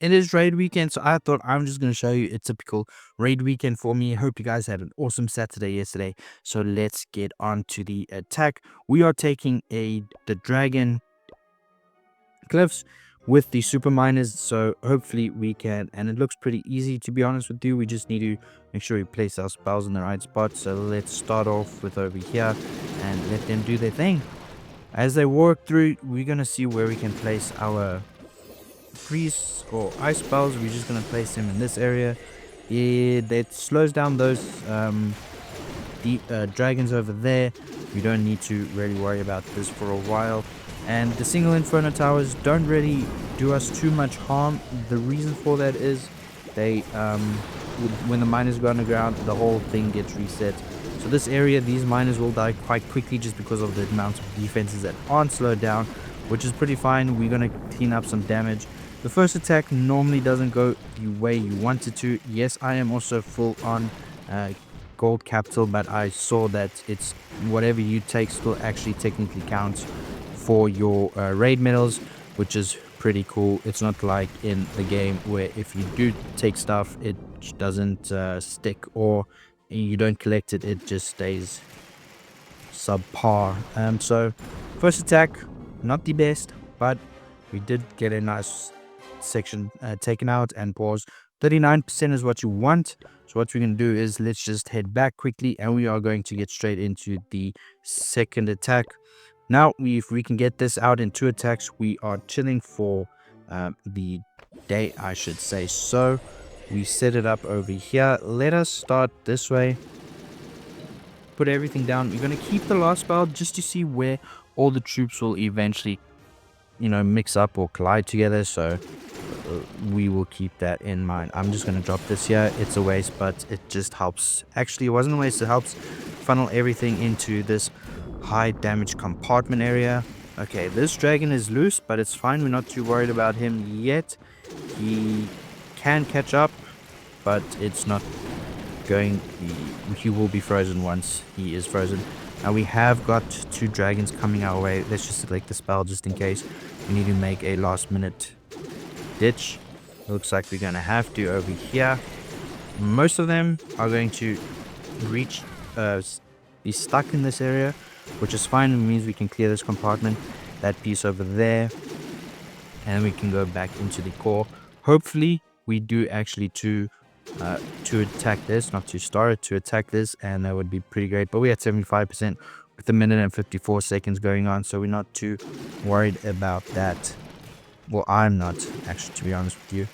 it is raid weekend, so I thought I'm just going to show you a typical raid weekend for me. Hope you guys had an awesome Saturday yesterday. So let's get on to the attack. We are taking the dragon cliffs with the super miners, so hopefully we can, and it looks pretty easy to be honest with you. We just need to make sure we place our spells in the right spot. So let's start off with over here and let them do their thing. As they work through, we're going to see where we can place our freeze or ice spells. We're just going to place them in this area. Yeah, that slows down those dragons over there. We don't need to really worry about this for a while. And the single inferno towers don't really do us too much harm. The reason for that is they when the miners go underground, the whole thing gets reset. So this area, these miners will die quite quickly just because of the amount of defenses that aren't slowed down, which is pretty fine. We're going to clean up some damage. The first attack normally doesn't go the way you want it to. Yes, I am also full on gold capital, but I saw that it's whatever you take still actually technically counts for your raid medals, which is pretty cool. It's not like in the game where if you do take stuff, it doesn't stick, or you don't collect it, it just stays subpar. So first attack, not the best, but we did get a nice section taken out and pause. 39% is what you want. So what we're going to do is let's just head back quickly, and we are going to get straight into the second attack. Now, if we can get this out in 2 attacks, we are chilling for the day, I should say. So we set it up over here. Let us start this way. Put everything down. We're going to keep the last spell just to see where all the troops will eventually, mix up or collide together. So we will keep that in mind. I'm just going to drop this here. It's a waste, but it just helps. Actually, it wasn't a waste. It helps funnel everything into this high damage compartment area. Okay, this dragon is loose, but it's fine. We're not too worried about him yet. He can catch up, but it's not going. He will be frozen once he is frozen. Now we have got 2 dragons coming our way. Let's just select the spell just in case we need to make a last minute ditch. Looks like we're going to have to over here. Most of them are going to reach be stuck in this area, which is fine. It means we can clear this compartment, that piece over there, and we can go back into the core. Hopefully we do actually to attack this, not to start, to attack this, and that would be pretty great. But we had 75% with a minute and 54 seconds going on, so we're not too worried about that. Well, I'm not, actually, to be honest with you.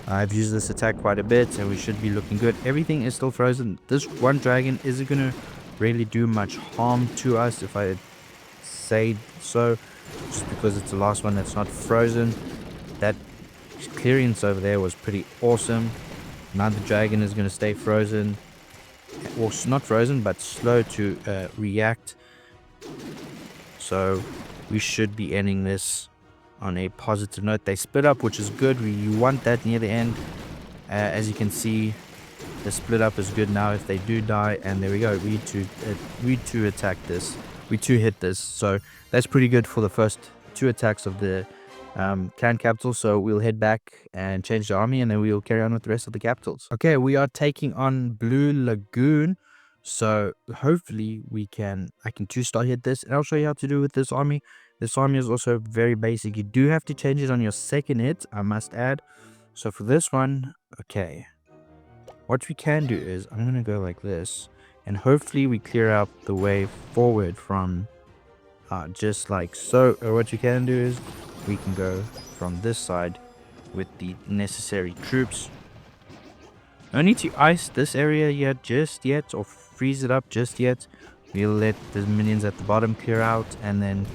I've used this attack quite a bit, so we should be looking good. Everything is still frozen. This one dragon isn't going to really do much harm to us, if I say so, just because it's the last one that's not frozen. That clearance over there was pretty awesome. Now the dragon is going to stay frozen, or not frozen, but slow to react. So we should be ending this on a positive note. They split up, which is good. You want that near the end. As you can see, the split up is good now if they do die. And there we go. We two attack this. We 2 hit this. So that's pretty good for the first 2 attacks of the clan capital. So we'll head back and change the army, and then we'll carry on with the rest of the capitals. Okay, we are taking on Blue Lagoon. So hopefully I can 2-star hit this, and I'll show you how to do with this army. This army is also very basic. You do have to change it on your second hit, I must add. So for this one, okay, what we can do is I'm going to go like this, and hopefully we clear out the way forward from just like so. Or what you can do is we can go from this side with the necessary troops. No need to ice this area yet, just yet, or freeze it up just yet. We'll let the minions at the bottom clear out, and then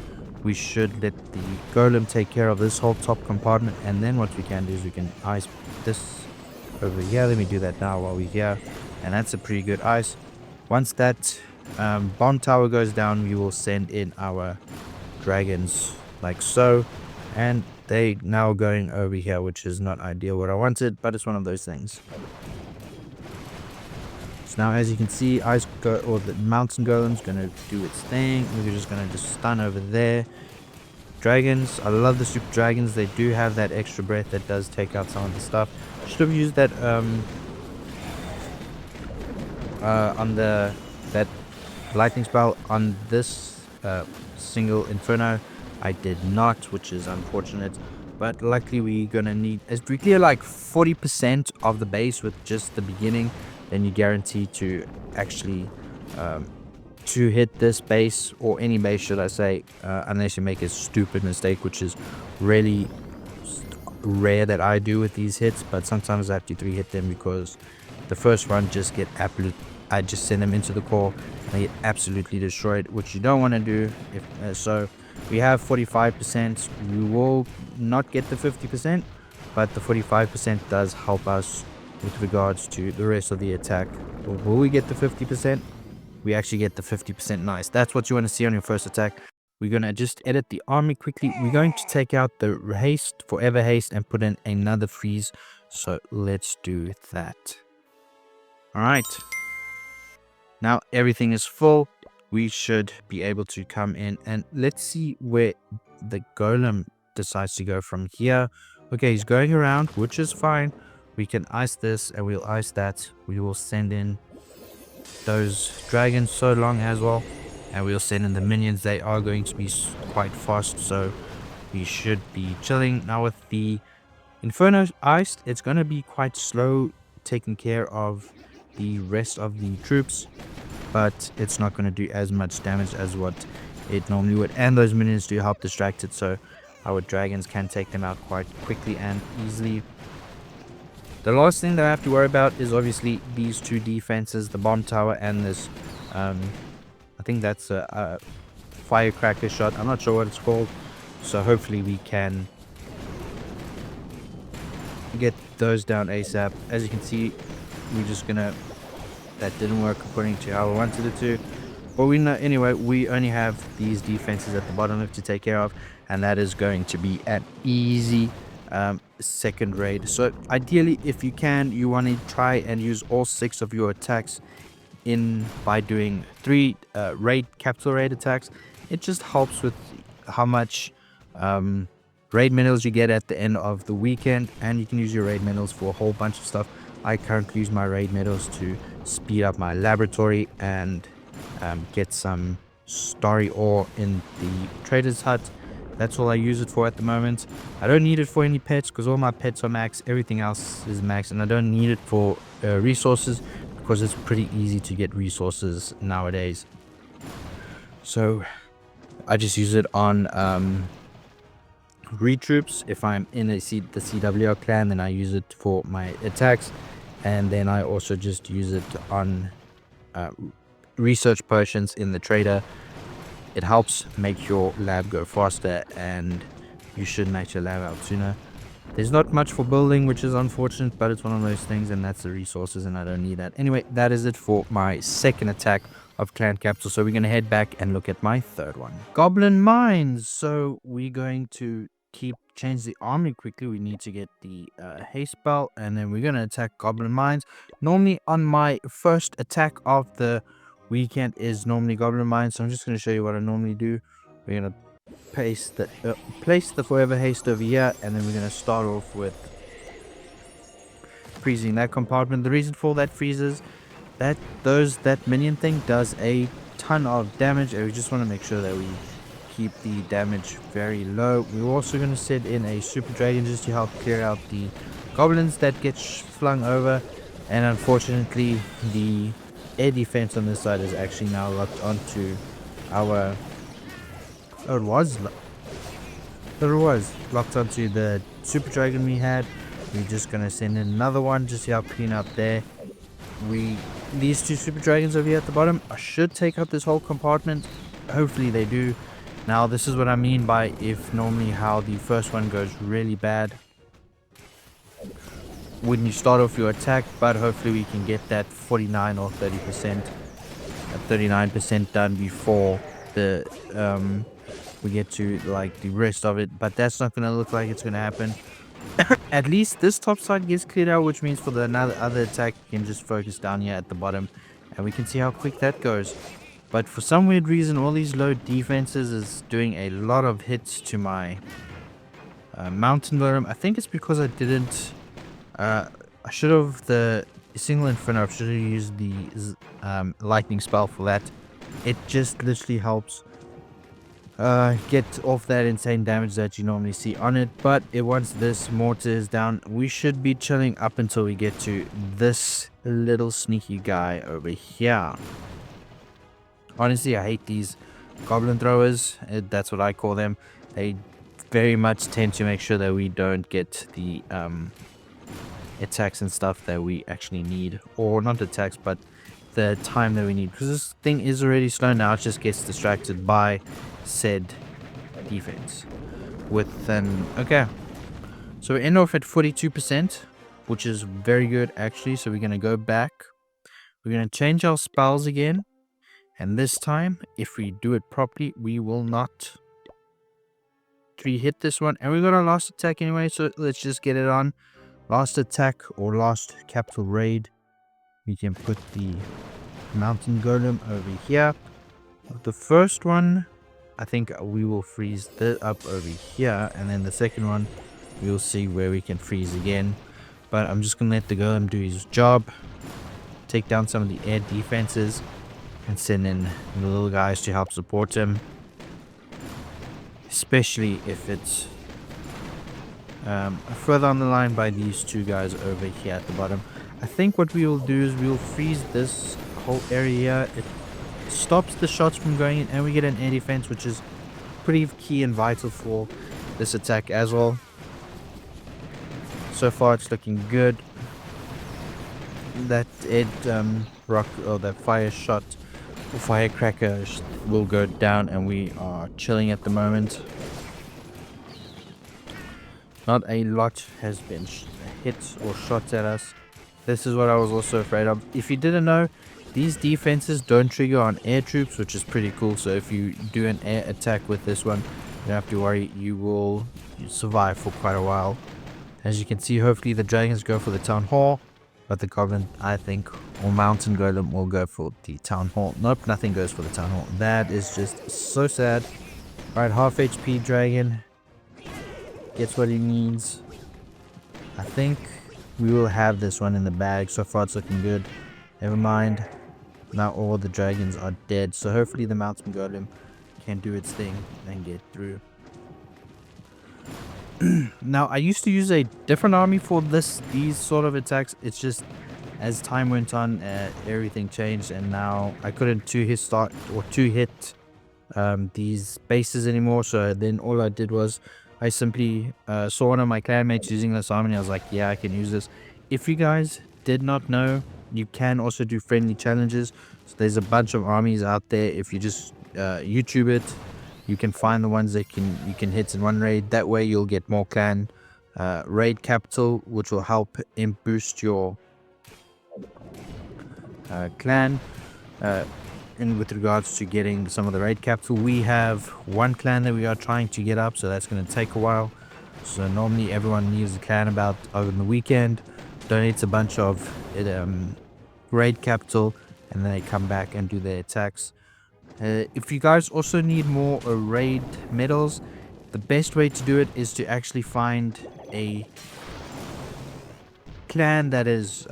we should let the golem take care of this whole top compartment. And then what we can do is we can ice this over here. Let me do that now while we're here, and that's a pretty good ice. Once that bomb tower goes down, we will send in our dragons like so, and they now going over here, which is not ideal what I wanted, but it's one of those things. So now, as you can see, the mountain golem's gonna do its thing. We're just gonna stun over there, dragons. I love the super dragons. They do have that extra breath that does take out some of the stuff. Should have used that on that lightning spell on this single inferno. I did not, which is unfortunate, but luckily we're gonna need, as we clear like 40% of the base with just the beginning, then you guarantee to actually to hit this base, or any base should I say, unless you make a stupid mistake, which is really rare that I do with these hits. But sometimes I have to 3-hit them because the first one just get I just send them into the core and they get absolutely destroyed, which you don't want to do. If so we have 45%. We will not get the 50%, but the 45% does help us with regards to the rest of the attack. Will we get the 50%? We actually get the 50%. Nice. That's what you want to see on your first attack. We're going to just edit the army quickly. We're going to take out the haste, forever haste, and put in another freeze. So let's do that. All right. Now everything is full. We should be able to come in and let's see where the golem decides to go from here. Okay, he's going around, which is fine. We can ice this and we'll ice that. We will send in those dragons so long as well, and we'll send in the minions. They are going to be quite fast, so we should be chilling. Now with the inferno iced, it's going to be quite slow taking care of the rest of the troops, but it's not going to do as much damage as what it normally would, and those minions do help distract it, so our dragons can take them out quite quickly and easily. The last thing that I have to worry about is obviously these two defenses, the bomb tower and this, I think that's a firecracker shot. I'm not sure what it's called. So hopefully we can get those down ASAP. As you can see, we're just gonna, that didn't work according to how I wanted it to. But we know, anyway, we only have these defenses at the bottom left to take care of, and that is going to be an easy second raid. So ideally, if you can, you want to try and use all 6 of your attacks in by doing 3 capital raid attacks. It just helps with how much raid medals you get at the end of the weekend, and you can use your raid medals for a whole bunch of stuff. I currently use my raid medals to speed up my laboratory and get some starry ore in the trader's hut. That's all I use it for at the moment. I don't need it for any pets because all my pets are max. Everything else is max, and I don't need it for resources because it's pretty easy to get resources nowadays. So I just use it on retroops. If I'm in the CWR clan, then I use it for my attacks, and then I also just use it on research potions in the trader. It helps make your lab go faster, and you should make your lab out sooner. There's not much for building, which is unfortunate, but it's one of those things, and that's the resources, and I don't need that. Anyway, that is it for my second attack of Clan Capital. So we're going to head back and look at my third one. Goblin Mines. So we're going to change the army quickly. We need to get the haste spell, and then we're going to attack Goblin Mines. Normally on my first attack of the weekend is normally Goblin Mines, so I'm just going to show you what I normally do. We're going to place the forever haste over here, and then we're going to start off with freezing that compartment. The reason for that freezes that minion thing does a ton of damage, and we just want to make sure that we keep the damage very low. We're also going to set in a super dragon just to help clear out the goblins that get flung over, and unfortunately the air defense on this side is actually now locked onto our it was locked onto the super dragon we had. We're just gonna send in another one just to help clean up there. These 2 super dragons over here at the bottom should take up this whole compartment. Hopefully they do. Now this is what I mean by if normally how the first one goes really bad when you start off your attack, but hopefully we can get that 49 or 30%, 39% done before the we get to like the rest of it. But that's not gonna look like it's gonna happen. At least this top side gets cleared out, which means for the other attack you can just focus down here at the bottom, and we can see how quick that goes. But for some weird reason, all these low defenses is doing a lot of hits to my mountain golem. I think it's because I didn't. I should have the single inferno. I should have used the lightning spell for that. It just literally helps get off that insane damage that you normally see on it. But once this mortar is down, we should be chilling up until we get to this little sneaky guy over here. Honestly, I hate these goblin throwers. That's what I call them. They very much tend to make sure that we don't get the attacks and stuff that we actually need, or not attacks, but the time that we need, because this thing is already slow now. It just gets distracted by said defense with an okay. So we end off at 42%, which is very good actually. So we're going to go back, we're going to change our spells again, and this time if we do it properly, we will not 3-hit this one, and we got our last attack anyway, so let's just get it on. Last attack or last capital raid. We can put the mountain golem over here. The first one, I think we will freeze this up over here, and then the second one we'll see where we can freeze again. But I'm just gonna let the golem do his job, take down some of the air defenses, and send in the little guys to help support him, especially if it's further on the line by these two guys over here at the bottom. I think what we will do is we'll freeze this whole area. It stops the shots from going in, and we get an air defense, which is pretty key and vital for this attack as well. So far it's looking good. That rock, or that fire shot, firecracker will go down, and we are chilling at the moment. Not a lot has been hit or shot at us. This is what I was also afraid of. If you didn't know, these defenses don't trigger on air troops, which is pretty cool. So if you do an air attack with this one, you don't have to worry. You will survive for quite a while. As you can see, hopefully the dragons go for the town hall, but the goblin, I think, or mountain golem will go for the town hall. Nope, nothing goes for the town hall. That is just so sad. Alright, half HP dragon gets what he needs. I think we will have this one in the bag. So far it's looking good. Never mind. Now all the dragons are dead. So hopefully the mountain golem can do its thing and get through. Now I used to use a different army for these sort of attacks. It's just as time went on, everything changed, and now I couldn't two-hit these bases anymore. So then all I did was I simply saw one of my clanmates using this army, and I was like, yeah, I can use this. If you guys did not know, you can also do friendly challenges. So there's a bunch of armies out there. If you just YouTube it, you can find the ones that you can hit in one raid. That way you'll get more clan raid capital, which will help boost your clan. And with regards to getting some of the raid capital, we have one clan that we are trying to get up, so that's going to take a while. So normally everyone leaves the clan about over the weekend, donates a bunch of raid capital, and then they come back and do their attacks. If you guys also need more raid medals, the best way to do it is to actually find a clan that is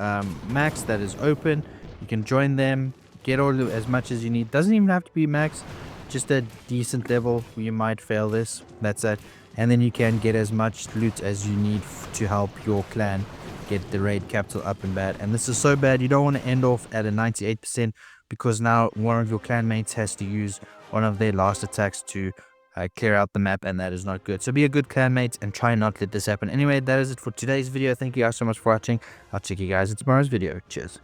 max, that is open. You can join them, get as much as you need. Doesn't even have to be max, just a decent level. You might fail this, that's it, and then you can get as much loot as you need to help your clan get the raid capital up and bad. And this is so bad, you don't want to end off at a 98%, because now one of your clanmates has to use one of their last attacks to clear out the map, and that is not good. So be a good clanmate and try not let this happen. Anyway, that is it for today's video. Thank you guys so much for watching. I'll check you guys in tomorrow's video. Cheers.